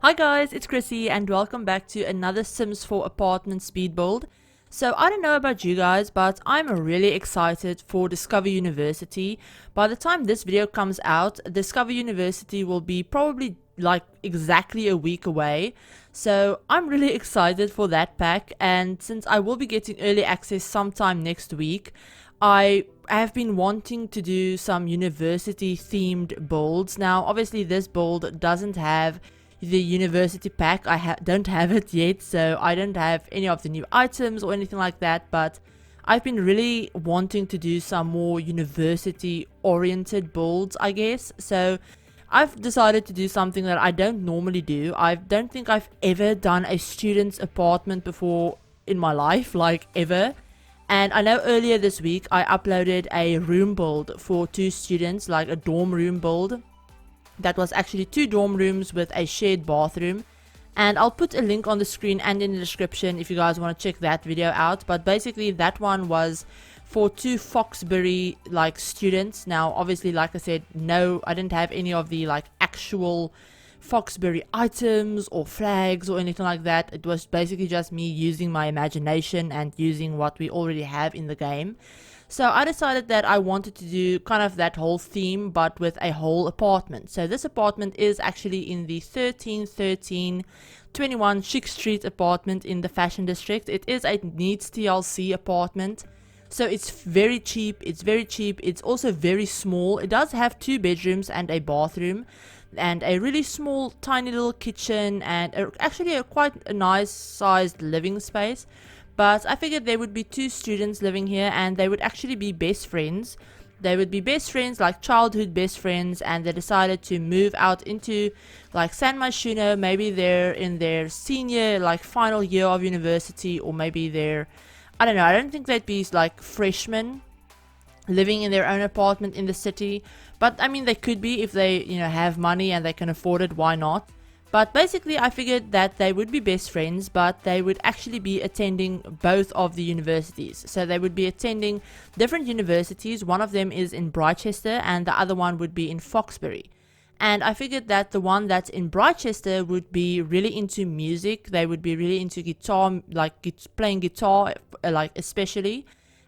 Hi guys, it's Chrissie and welcome back to another Sims 4 apartment speed build. So I don't know about you guys, but I'm really excited for Discover University. By the time this video comes out, Discover University will be probably like exactly a week away. So I'm really excited for that pack, and since I will be getting early access sometime next week, I have been wanting to do some university themed builds. Now obviously this build doesn't have the university pack. I don't have it yet, so I don't have any of the new items or anything like that, but I've been really wanting to do some more university oriented builds, I guess. So I've decided to do something that I don't normally do. I don't think I've ever done a student's apartment before in my life, like ever. And I know earlier this week I uploaded a room build for 2 students, like a dorm room build. That was actually 2 dorm rooms with a shared bathroom, and I'll put a link on the screen and in the description if you guys want to check that video out. But basically that one was for 2 Foxbury like students. Now obviously, like I said, no, I didn't have any of the like actual Foxbury items or flags or anything like that. It was basically just me using my imagination and using what we already have in the game. So I decided that I wanted to do kind of that whole theme, but with a whole apartment. So this apartment is actually in the 1321 Chic Street apartment in the Fashion District. It is a needs TLC apartment. So it's very cheap. It's also very small. It does have 2 bedrooms and a bathroom, and a really small tiny little kitchen, and actually quite a nice sized living space. But I figured there would be 2 students living here, and they would actually be best friends. They would be best friends, like childhood best friends, and they decided to move out into like San Myshuno. Maybe they're in their senior, like final year of university, or maybe they're, I don't know, I don't think they'd be like freshmen living in their own apartment in the city. But I mean, they could be if they, have money and they can afford it, why not? But basically I figured that they would be best friends, but they would actually be attending both of the universities. So they would be attending different universities. One of them is in Britechester and the other one would be in Foxbury. And I figured that the one that's in Britechester would be really into music. They would be really into guitar, like playing guitar, like especially.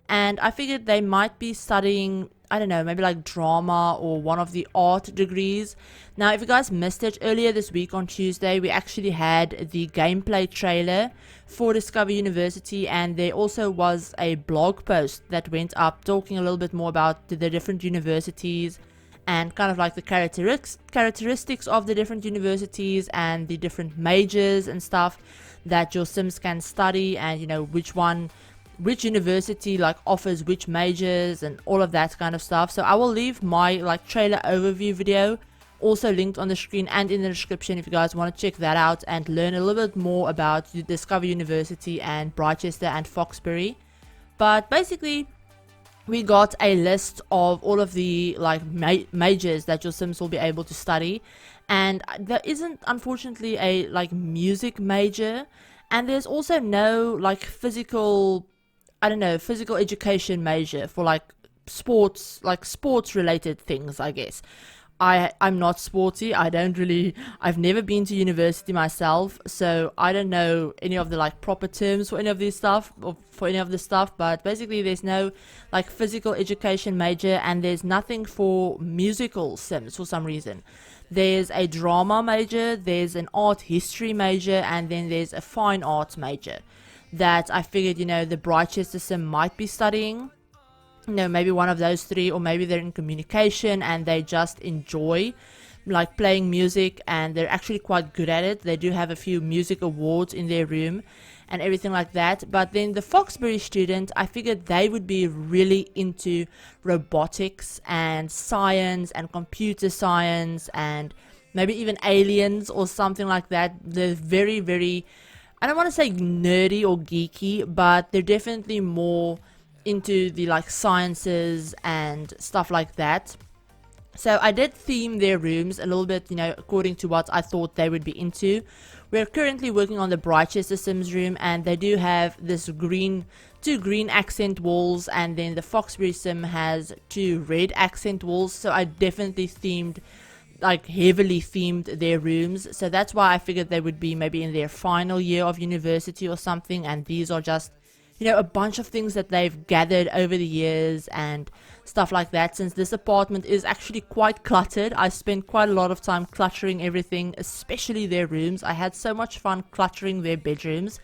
And I figured they might be studying, I don't know, maybe like drama or one of the art degrees. Now, if you guys missed it, earlier this week on Tuesday, we actually had the gameplay trailer for Discover University, and there also was a blog post that went up talking a little bit more about the different universities and kind of like the characteristics of the different universities and the different majors and stuff that your Sims can study, and which university like offers which majors and all of that kind of stuff. So I will leave my like trailer overview video also linked on the screen and in the description if you guys want to check that out and learn a little bit more about Discover University and Britechester and Foxbury. But basically we got a list of all of the like majors that your Sims will be able to study, and there isn't unfortunately a like music major, and there's also no like physical education major for like sports related things, I guess. I'm not sporty. I've never been to university myself, so I don't know any of the like proper terms for any of this stuff, but basically there's no like physical education major, and there's nothing for musical Sims for some reason. There's a drama major, there's an art history major, and then there's a fine arts major that I figured, the Britechester Sim might be studying. Maybe one of those 3, or maybe they're in communication and they just enjoy like playing music and they're actually quite good at it. They do have a few music awards in their room and everything like that. But then the Foxbury student, I figured they would be really into robotics and science and computer science and maybe even aliens or something like that. They're very, very, I don't want to say nerdy or geeky, but they're definitely more into the like sciences and stuff like that. So I did theme their rooms a little bit, according to what I thought they would be into. We're currently working on the Britechester Sims room, and they do have this 2 green accent walls, and then the Foxbury Sim has 2 red accent walls. So I definitely themed like heavily themed their rooms, so that's why I figured they would be maybe in their final year of university or something, and these are just, you know, a bunch of things that they've gathered over the years and stuff like that. Since this apartment is actually quite cluttered, I spent quite a lot of time cluttering everything, especially their rooms. I had so much fun cluttering their bedrooms.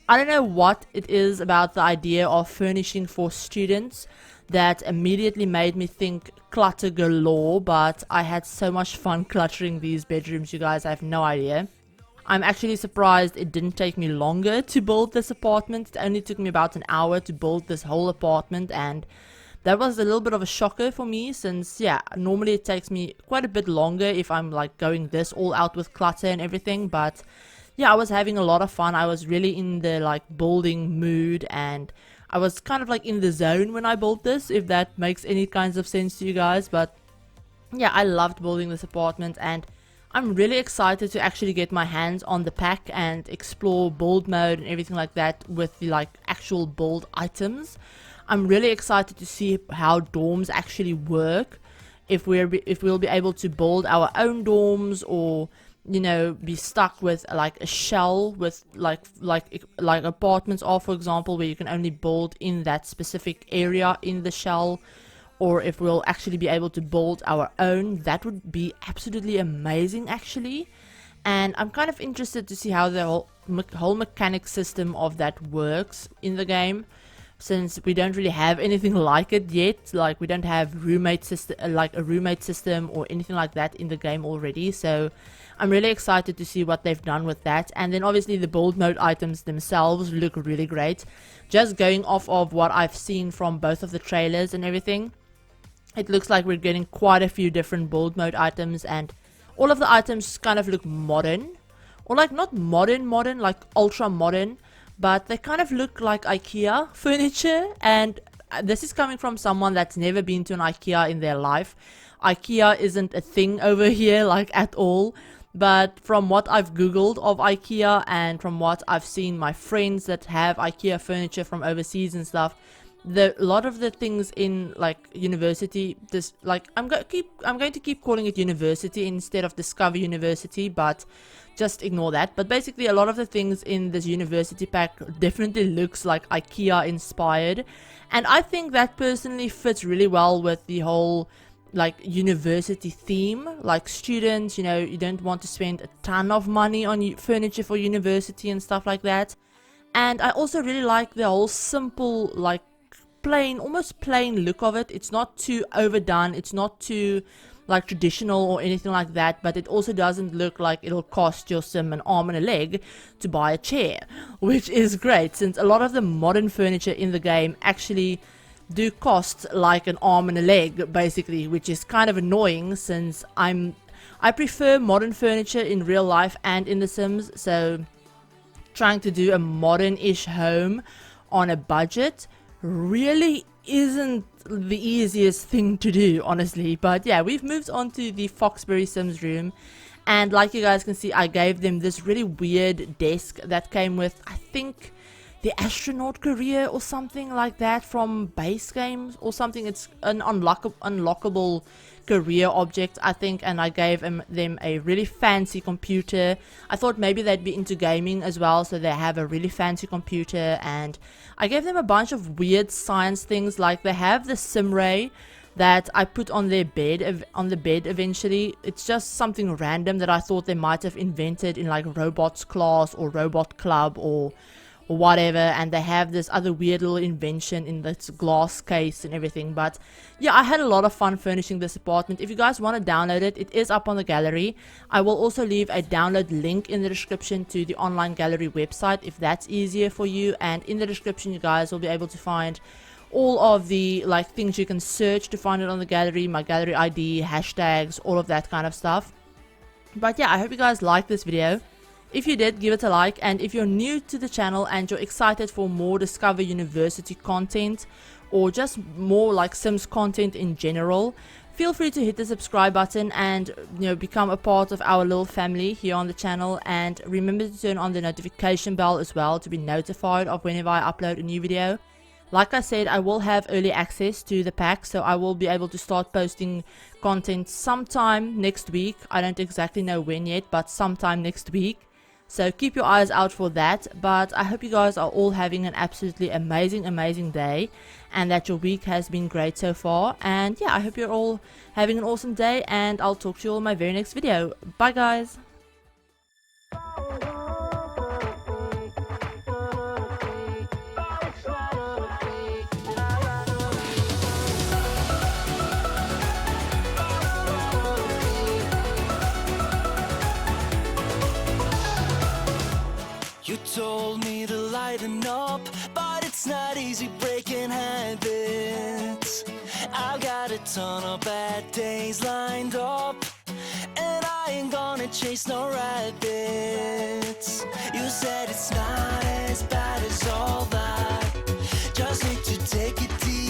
I don't know what it is about the idea of furnishing for students that immediately made me think clutter galore, but I had so much fun cluttering these bedrooms, you guys. I have no idea. I'm actually surprised it didn't take me longer to build this apartment. It only took me about an hour to build this whole apartment, and that was a little bit of a shocker for me, since yeah, normally it takes me quite a bit longer if I'm like going this all out with clutter and everything. But yeah, I was having a lot of fun. I was really in the like building mood, and I was kind of like in the zone when I built this, if that makes any kinds of sense to you guys. But yeah, I loved building this apartment, and I'm really excited to actually get my hands on the pack and explore build mode and everything like that with the like actual build items. I'm really excited to see how dorms actually work, if we'll be able to build our own dorms, or you know, be stuck with like a shell with like apartments are, for example, where you can only build in that specific area in the shell, or if we'll actually be able to build our own. That would be absolutely amazing actually, and I'm kind of interested to see how the whole mechanic system of that works in the game, since we don't really have anything like it yet. Like we don't have roommate system, like a roommate system or anything like that in the game already. So I'm really excited to see what they've done with that. And then obviously the build mode items themselves look really great. Just going off of what I've seen from both of the trailers and everything, it looks like we're getting quite a few different build mode items, and all of the items kind of look modern, or like not modern like ultra modern, but they kind of look like IKEA furniture. And this is coming from someone that's never been to an IKEA in their life. IKEA isn't a thing over here like at all, but from what I've googled of IKEA and from what I've seen my friends that have IKEA furniture from overseas and stuff, a lot of the things in like university, this like I'm going to keep calling it university instead of Discover University, but just ignore that. But basically a lot of the things in this university pack definitely looks like IKEA inspired, and I think that personally fits really well with the whole like university theme. Like students, you know, you don't want to spend a ton of money on furniture for university and stuff like that. And I also really like the whole simple, like plain, almost plain look of it. It's not too overdone, it's not too like traditional or anything like that, but it also doesn't look like it'll cost your sim an arm and a leg to buy a chair, which is great, since a lot of the modern furniture in the game actually do cost like an arm and a leg basically, which is kind of annoying, since I prefer modern furniture in real life and in the Sims. So trying to do a modern-ish home on a budget really isn't the easiest thing to do, honestly. But yeah, we've moved on to the Foxbury Sims room, and like you guys can see, I gave them this really weird desk that came with, I think, the astronaut career or something like that from base games or something. It's an unlockable career object, I think, and I gave them a really fancy computer. I thought maybe they'd be into gaming as well, so they have a really fancy computer. And I gave them a bunch of weird science things, like they have the sim ray that I put on their bed, eventually. It's just something random that I thought they might have invented in like robots class or robot club or whatever, and they have this other weird little invention in this glass case and everything. But yeah, I had a lot of fun furnishing this apartment. If you guys want to download it, it is up on the gallery. I will also leave a download link in the description to the online gallery website if that's easier for you, and in the description you guys will be able to find all of the like things you can search to find it on the gallery, my gallery ID, hashtags, all of that kind of stuff. But yeah, I hope you guys liked this video. If you did, give it a like, and if you're new to the channel and you're excited for more Discover University content or just more like Sims content in general, feel free to hit the subscribe button and, you know, become a part of our little family here on the channel. And remember to turn on the notification bell as well to be notified of whenever I upload a new video. Like I said, I will have early access to the pack, so I will be able to start posting content sometime next week. I don't exactly know when yet, but sometime next week. So keep your eyes out for that. But I hope you guys are all having an absolutely amazing day, and that your week has been great so far. And yeah, I hope you're all having an awesome day, and I'll talk to you all in my very next video. Bye guys. You told me to lighten up, but it's not easy breaking habits. I've got a ton of bad days lined up, and I ain't gonna chase no rabbits. You said it's not as bad as all that, just need to take it deep.